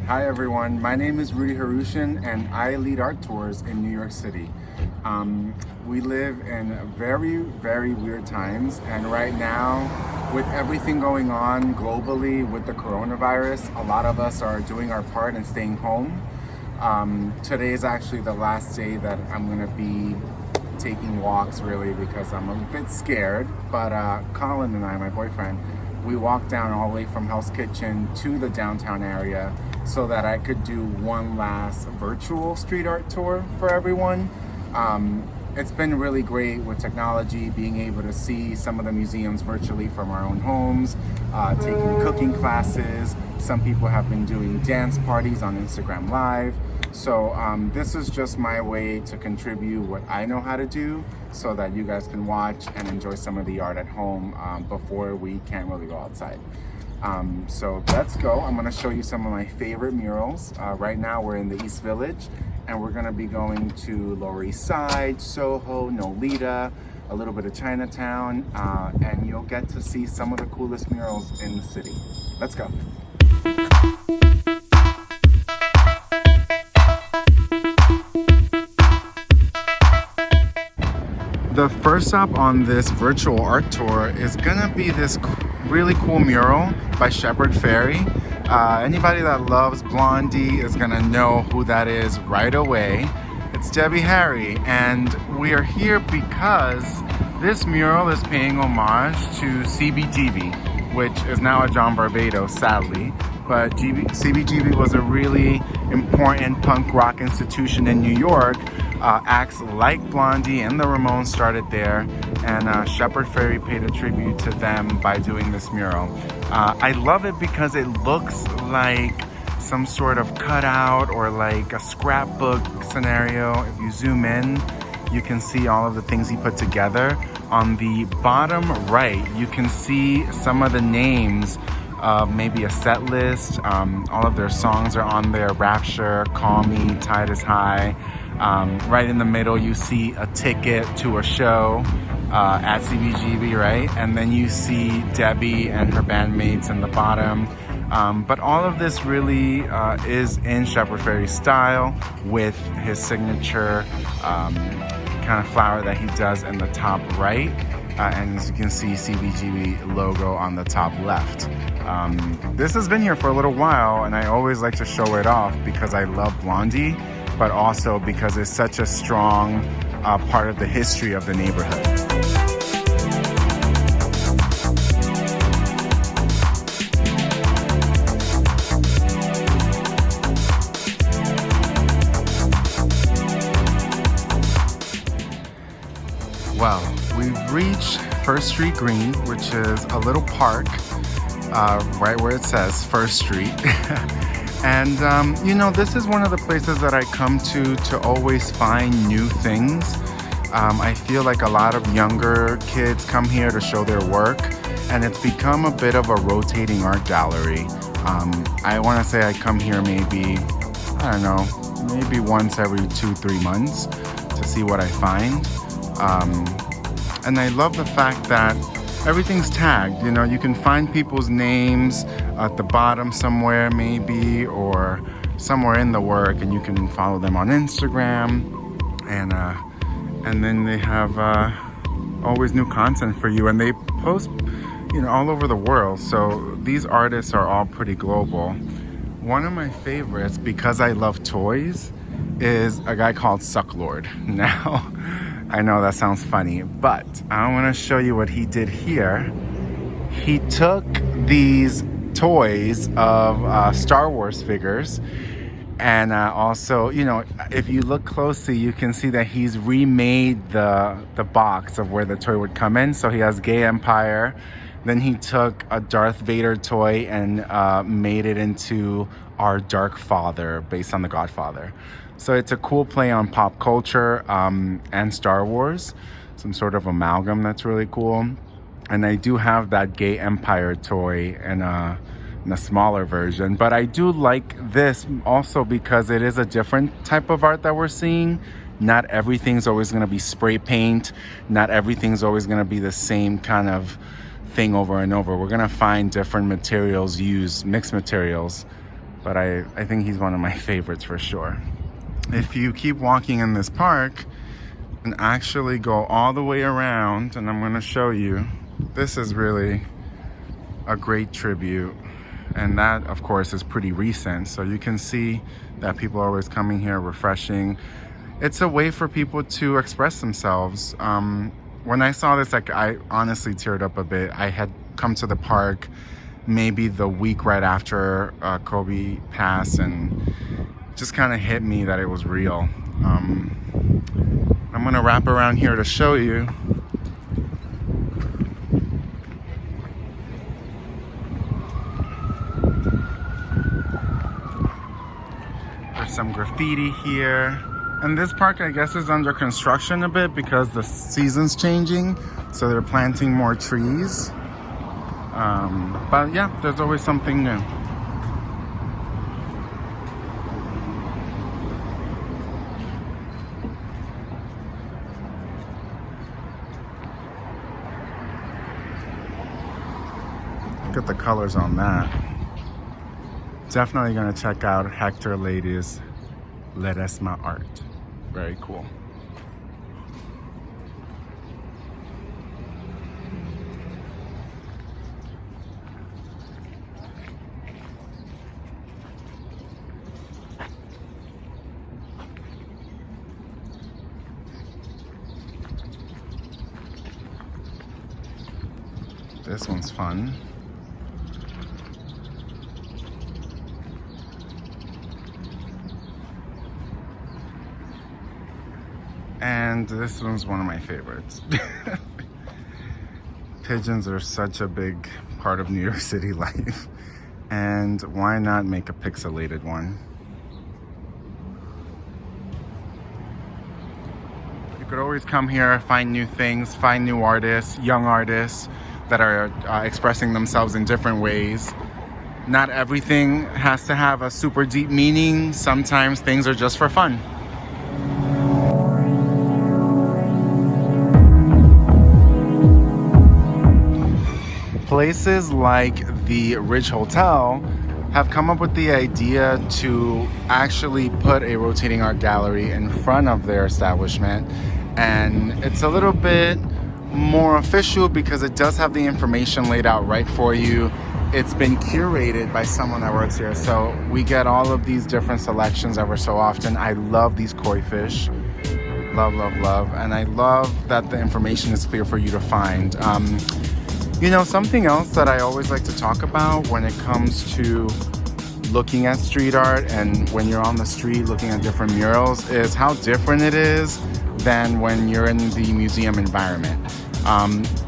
Hi everyone, my name is Ruddy Harootian and I lead art tours in New York City. We live in very, very weird times, and right now, with everything going on globally with the coronavirus, a lot of us are doing our part and staying home. Today is actually the last day that I'm gonna be taking walks, really, because I'm a bit scared, but Colin and I, my boyfriend, we walked down all the way from Hell's Kitchen to the downtown area so that I could do one last virtual street art tour for everyone. It's been really great with technology, being able to see some of the museums virtually from our own homes, taking cooking classes. Some people have been doing dance parties on Instagram Live. So this is just my way to contribute what I know how to do so that you guys can watch and enjoy some of the art at home before we can't really go outside. So let's go. I'm gonna show you some of my favorite murals. Right now we're in the East Village and we're gonna be going to Lower East Side, Soho, Nolita, a little bit of Chinatown, and you'll get to see some of the coolest murals in the city. Let's go. The first stop on this virtual art tour is gonna be this really cool mural by Shepard Fairey. Anybody that loves Blondie is gonna know who that is right away. It's Debbie Harry, and we are here because this mural is paying homage to CBGB, which is now a John Barbados, sadly. But CBGB was a really important punk rock institution in New York. Acts like Blondie and the Ramones started there, and Shepard Fairey paid a tribute to them by doing this mural. I love it because it looks like some sort of cutout or like a scrapbook scenario. If you zoom in, you can see all of the things he put together. On the bottom right, you can see some of the names, maybe a set list. All of their songs are on there: Rapture, Call Me, Tide is High. Right in the middle, you see a ticket to a show at CBGB, right? And then you see Debbie and her bandmates in the bottom. But all of this really is in Shepard Fairey's style, with his signature kind of flower that he does in the top right. And as you can see, CBGB logo on the top left. This has been here for a little while, and I always like to show it off because I love Blondie, but also because it's such a strong part of the history of the neighborhood. Well, we've reached First Street Green, which is a little park right where it says First Street. And you know, this is one of the places that I come to always find new things. I feel like a lot of younger kids come here to show their work, and it's become a bit of a rotating art gallery. I want to say I come here maybe, I don't know, maybe once every 2-3 months to see what I find. And I love the fact that everything's tagged. You know, you can find people's names at the bottom somewhere maybe, or somewhere in the work, and you can follow them on Instagram, and then they have always new content for you, and they post, you know, all over the world. So these artists are all pretty global. One of my favorites, because I love toys, is a guy called Sucklord. Now, I know that sounds funny, but I want to show you what he did here. He took these toys of Star Wars figures, and also, you know, if you look closely, you can see that he's remade the box of where the toy would come in. So he has Gay Empire. Then he took a Darth Vader toy and made it into our Dark Father, based on The Godfather. So it's a cool play on pop culture and Star Wars, some sort of amalgam that's really cool. And I do have that Gay Empire toy in a smaller version, but I do like this also because it is a different type of art that we're seeing. Not everything's always going to be spray paint. Not everything's always going to be the same kind of thing over and over. We're going to find different materials used, mixed materials. but I think he's one of my favorites for sure. If you keep walking in this park and actually go all the way around, and I'm going to show you, this is really a great tribute. And that, of course, is pretty recent. So you can see that people are always coming here, refreshing. It's a way for people to express themselves. When I saw this, like, I honestly teared up a bit. I had come to the park maybe the week right after Kobe passed, and just kind of hit me that it was real. I'm gonna wrap around here to show you. There's some graffiti here. And this park, I guess, is under construction a bit because the season's changing, so they're planting more trees. But yeah, there's always something new. Look at the colors on that. Definitely gonna check out Hector Lady's Ledesma art. Very cool. This one's fun. And this one's one of my favorites. Pigeons are such a big part of New York City life. And why not make a pixelated one? You could always come here, find new things, find new artists, young artists that are expressing themselves in different ways. Not everything has to have a super deep meaning. Sometimes things are just for fun. Places like the Ridge Hotel have come up with the idea to actually put a rotating art gallery in front of their establishment, and it's a little bit more official because it does have the information laid out right for you. It's been curated by someone that works here, so we get all of these different selections ever so often. I love these koi fish. Love, love, love. And I love that the information is clear for you to find. You know, something else that I always like to talk about when it comes to looking at street art and when you're on the street looking at different murals is how different it is than when you're in the museum environment.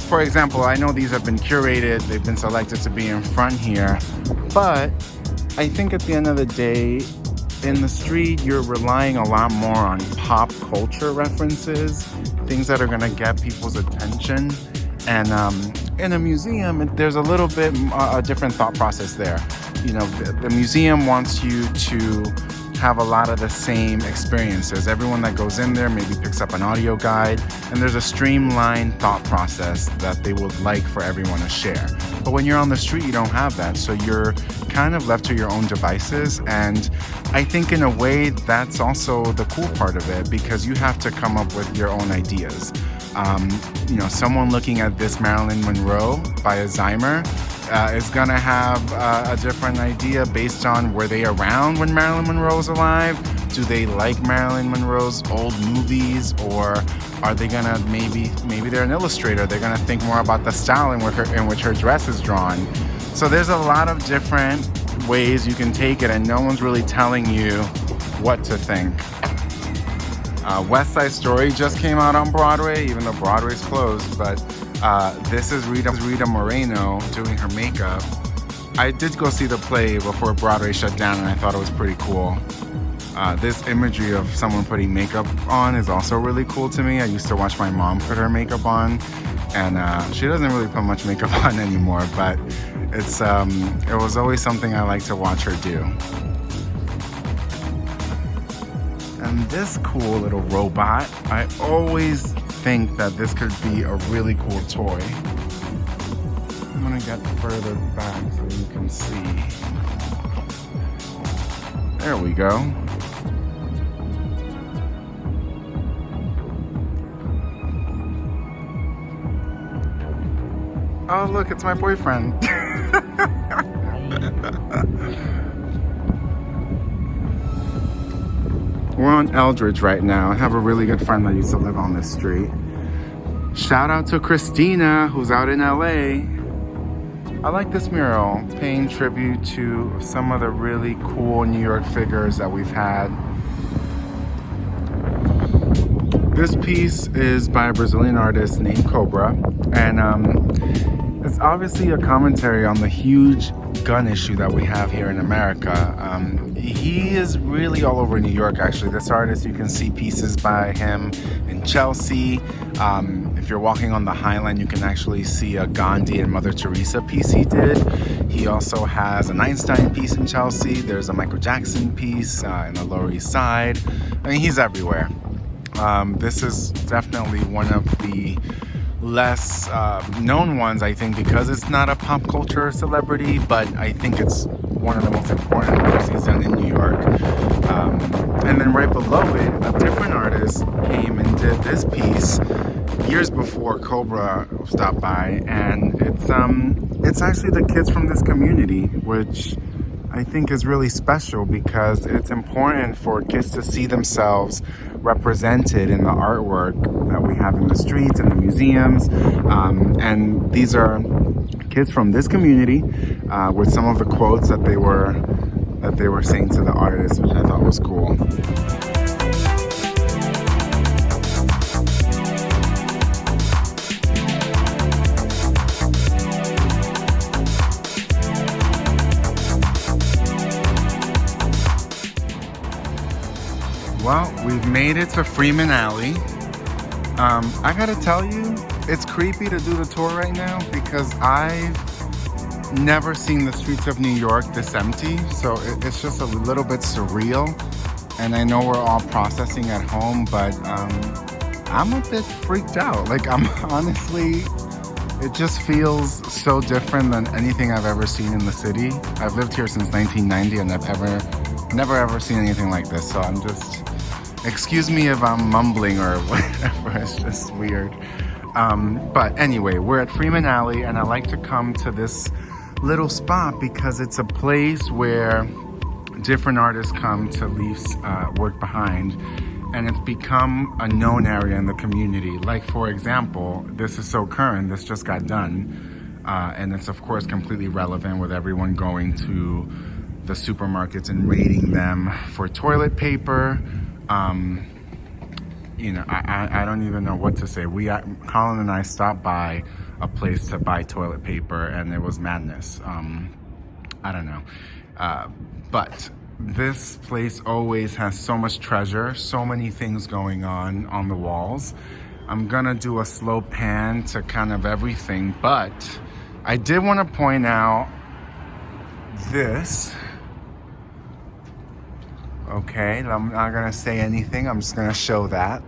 For example, I know these have been curated, they've been selected to be in front here, but I think at the end of the day, in the street, you're relying a lot more on pop culture references, things that are gonna get people's attention. And in a museum, there's a little bit a different thought process there. You know, the museum wants you to have a lot of the same experiences. Everyone that goes in there maybe picks up an audio guide, and there's a streamlined thought process that they would like for everyone to share. But when you're on the street, you don't have that. So you're kind of left to your own devices. And I think in a way, that's also the cool part of it, because you have to come up with your own ideas. You know, someone looking at this Marilyn Monroe by a Zymer is gonna have a different idea based on were they around when Marilyn Monroe was alive? Do they like Marilyn Monroe's old movies, or are they gonna maybe they're an illustrator? They're gonna think more about the style in which her dress is drawn. So there's a lot of different ways you can take it, and no one's really telling you what to think. West Side Story just came out on Broadway, even though Broadway's closed, but this is Rita Moreno doing her makeup. I did go see the play before Broadway shut down, and I thought it was pretty cool. This imagery of someone putting makeup on is also really cool to me. I used to watch my mom put her makeup on, and she doesn't really put much makeup on anymore, but it was always something I like to watch her do. And this cool little robot, I always think that this could be a really cool toy. I'm gonna get further back so you can see. There we go. Oh, look, it's my boyfriend. We're on Eldridge right now. I have a really good friend that used to live on this street. Shout out to Christina, who's out in LA. I like this mural, paying tribute to some of the really cool New York figures that we've had. This piece is by a Brazilian artist named Cobra, and it's obviously a commentary on the huge gun issue that we have here in America. He is really all over New York, actually. This artist, you can see pieces by him in Chelsea. If you're walking on the High Line, you can actually see a Gandhi and Mother Teresa piece he did. He also has an Einstein piece in Chelsea. There's a Michael Jackson piece in the Lower East Side. I mean, he's everywhere. This is definitely one of the less known ones, I think, because it's not a pop culture celebrity, but I think it's one of the most important works he's done in New York. And then right below it, a different artist came and did this piece years before Cobra stopped by, and it's actually the kids from this community, which I think is really special because it's important for kids to see themselves represented in the artwork that we have in the streets and the museums. And these are kids from this community with some of the quotes that they were saying to the artist, which I thought was cool. Well, we've made it to Freeman Alley. I gotta tell you, it's creepy to do the tour right now because I've never seen the streets of New York this empty. So it's just a little bit surreal. And I know we're all processing at home, but I'm a bit freaked out. Like, I'm honestly, it just feels so different than anything I've ever seen in the city. I've lived here since 1990 and I've never ever seen anything like this. So I'm just, excuse me if I'm mumbling or whatever, it's just weird. But anyway, we're at Freeman Alley, and I like to come to this little spot because it's a place where different artists come to leave work behind, and it's become a known area in the community. Like, for example, this is so current, this just got done, and it's of course completely relevant with everyone going to the supermarkets and raiding them for toilet paper. You know, I don't even know what to say. Colin and I stopped by a place to buy toilet paper, and it was madness. I don't know. But this place always has so much treasure, so many things going on the walls. I'm gonna do a slow pan to kind of everything, but I did want to point out this. Okay, I'm not gonna say anything, I'm just gonna show that.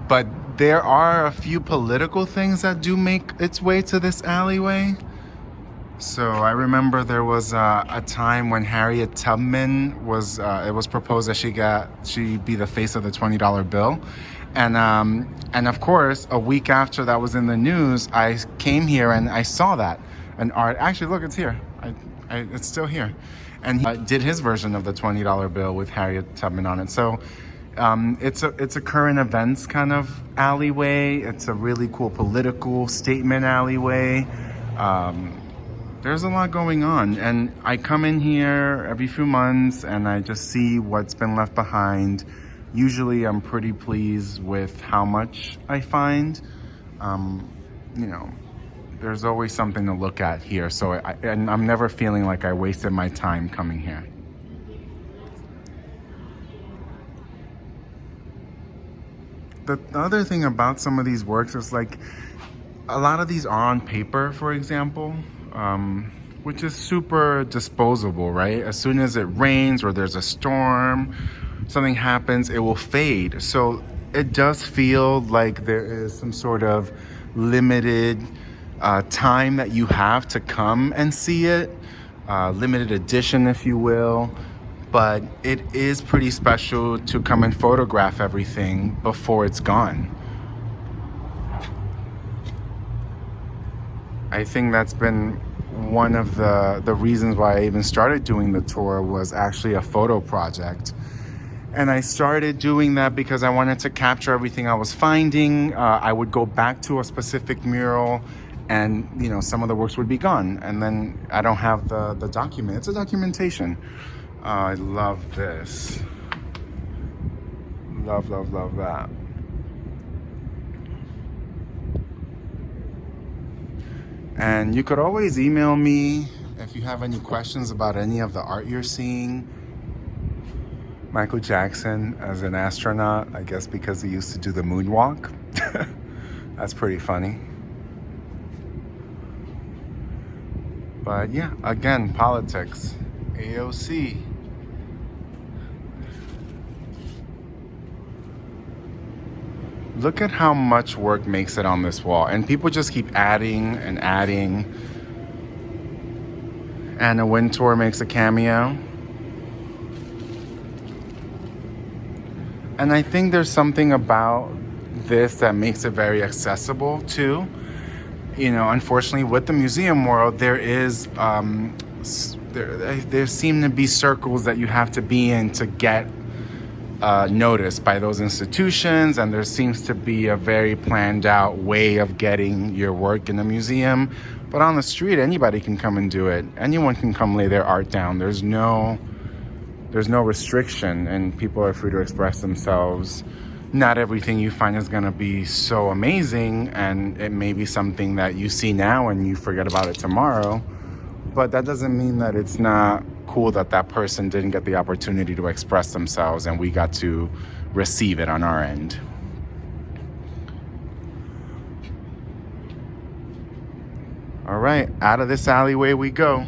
But there are a few political things that do make its way to this alleyway. So I remember there was a time when Harriet Tubman it was proposed that she be the face of the $20 bill. And of course, a week after that was in the news, I came here and I saw that. Actually, look, it's here. It's still here. And he did his version of the $20 bill with Harriet Tubman on it. So it's a current events kind of alleyway. It's a really cool political statement alleyway. There's a lot going on. And I come in here every few months and I just see what's been left behind. Usually I'm pretty pleased with how much I find. You know, there's always something to look at here. So and I'm never feeling like I wasted my time coming here. The other thing about some of these works is, like, a lot of these are on paper, for example, which is super disposable, right? As soon as it rains or there's a storm, something happens, it will fade. So it does feel like there is some sort of limited time that you have to come and see it. limited edition, if you will. But it is pretty special to come and photograph everything before it's gone. I think that's been one of the reasons why I even started doing the tour, was actually a photo project. And I started doing that because I wanted to capture everything I was finding. I would go back to a specific mural and, you know, some of the works would be gone. And then I don't have the document. It's a documentation. I love this. Love, love, love that. And you could always email me if you have any questions about any of the art you're seeing. Michael Jackson as an astronaut, I guess because he used to do the moonwalk. That's pretty funny. But yeah, again, politics. AOC. Look at how much work makes it on this wall. And people just keep adding and adding. Anna Wintour makes a cameo. And I think there's something about this that makes it very accessible too. You know, unfortunately with the museum world, there is, there seem to be circles that you have to be in to get noticed by those institutions, and there seems to be a very planned out way of getting your work in a museum. But on the street, anybody can come and do it. Anyone can come lay their art down. There's no restriction, and people are free to express themselves. Not everything you find is going to be so amazing, and it may be something that you see now and you forget about it tomorrow. But that doesn't mean that it's not cool that that person didn't get the opportunity to express themselves and we got to receive it on our end. All right, out of this alleyway we go.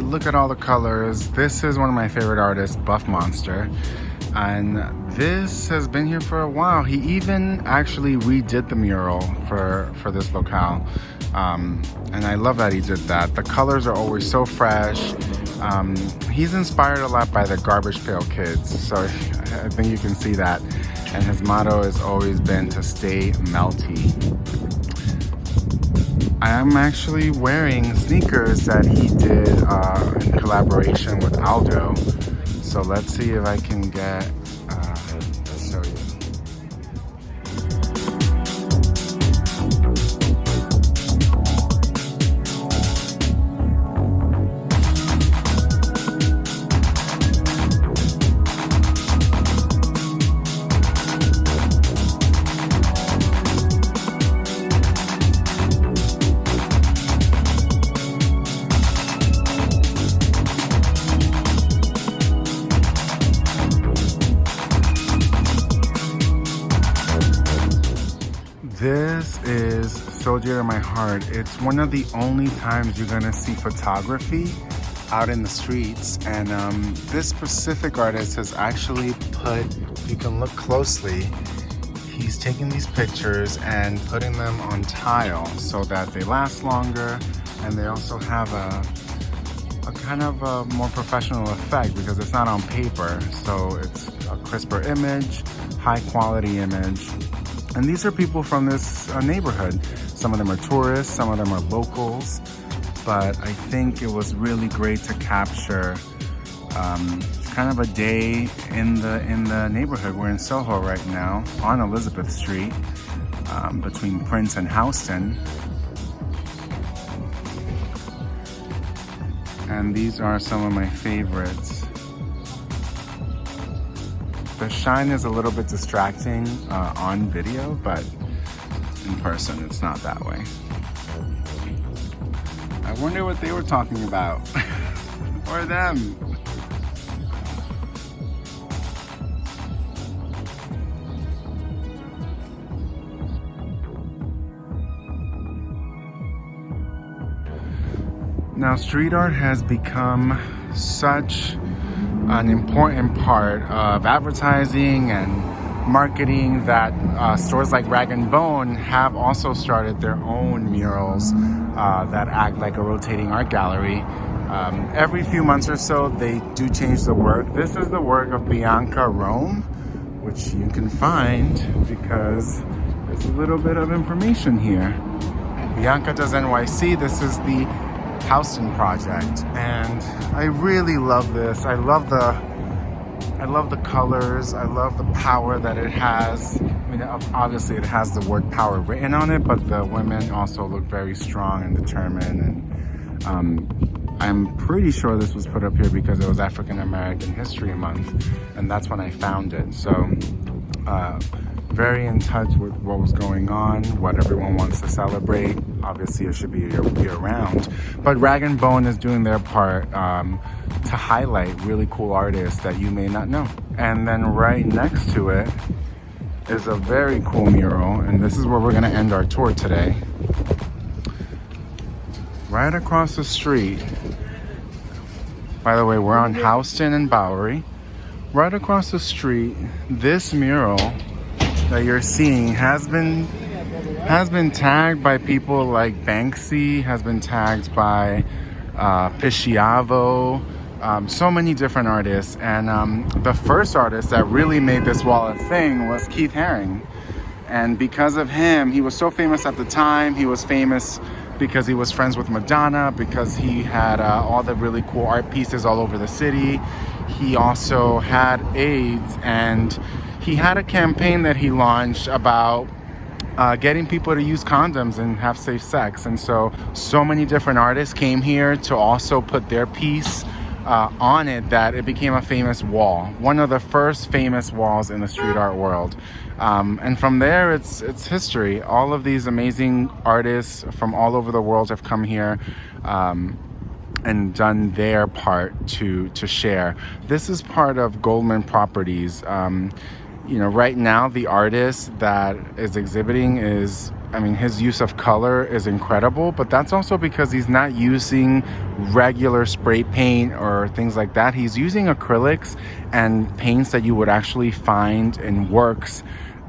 Look at all the colors. This is one of my favorite artists, Buff Monster, and this has been here for a while. He even actually redid the mural for this locale, and I love that he did that. The colors are always so fresh. He's inspired a lot by the Garbage Pail Kids, so I think you can see that, and his motto has always been to stay melty. I'm actually wearing sneakers that he did in collaboration with Aldo. So let's see if I can get, show you. This is so dear to my heart. It's one of the only times you're gonna see photography out in the streets, and this specific artist has actually put, you can look closely, he's taking these pictures and putting them on tile so that they last longer, and they also have a kind of a more professional effect because it's not on paper, so it's a crisper image, high quality image. And these are people from this neighborhood. Some of them are tourists, some of them are locals, but I think it was really great to capture kind of a day in the neighborhood. We're in Soho right now on Elizabeth Street, between Prince and Houston. And these are some of my favorites. The shine is a little bit distracting on video, but in person it's not that way. I wonder what they were talking about. Or them. Now, street art has become such an important part of advertising and marketing that stores like Rag & Bone have also started their own murals that act like a rotating art gallery. Every few months or so, they do change the work. This is the work of Bianca Rome, which you can find because there's a little bit of information here. Bianca does NYC. This is the Houston project, and I really love this. I love the colors. I love the power that it has. I mean, obviously it has the word power written on it, but the women also look very strong and determined. And I'm pretty sure this was put up here because it was African American History Month, and that's when I found it. So very in touch with what was going on, what everyone wants to celebrate. Obviously it should be year round, but Rag & Bone is doing their part to highlight really cool artists that you may not know. And then right next to it is a very cool mural, and this is where we're gonna end our tour today. Right across the street, by the way, we're on Houston and Bowery. Right across the street, this mural that you're seeing has been tagged by people like Banksy, has been tagged by Pisciavo, so many different artists. And the first artist that really made this wall a thing was Keith Haring. And because of him, he was so famous at the time. He was famous because he was friends with Madonna, because he had all the really cool art pieces all over the city. He also had AIDS, and he had a campaign that he launched about getting people to use condoms and have safe sex. And so many different artists came here to also put their piece on it, that it became a famous wall, one of the first famous walls in the street art world. And from there, it's history. All of these amazing artists from all over the world have come here and done their part to share. This is part of Goldman Properties. You know, right now the artist that is exhibiting is, I mean, his use of color is incredible, but that's also because he's not using regular spray paint or things like that. He's using acrylics and paints that you would actually find in works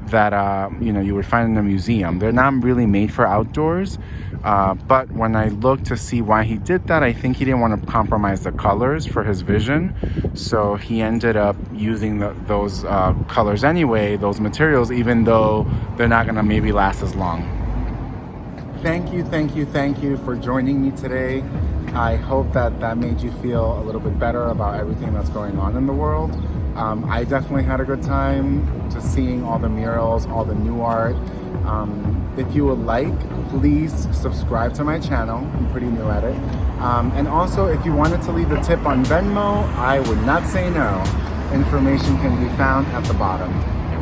that you know, you would find in a museum. They're not really made for outdoors, but when I looked to see why he did that, I think he didn't want to compromise the colors for his vision, so he ended up using those colors anyway, those materials, even though they're not gonna maybe last as long. Thank you for joining me today. I hope that made you feel a little bit better about everything that's going on in the world. I definitely had a good time just seeing all the murals, all the new art. If you would like, please subscribe to my channel. I'm pretty new at it. And also, if you wanted to leave a tip on Venmo, I would not say no. Information can be found at the bottom.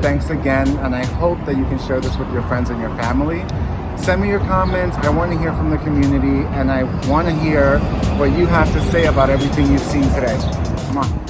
Thanks again, and I hope that you can share this with your friends and your family. Send me your comments. I want to hear from the community, and I want to hear what you have to say about everything you've seen today. Come on.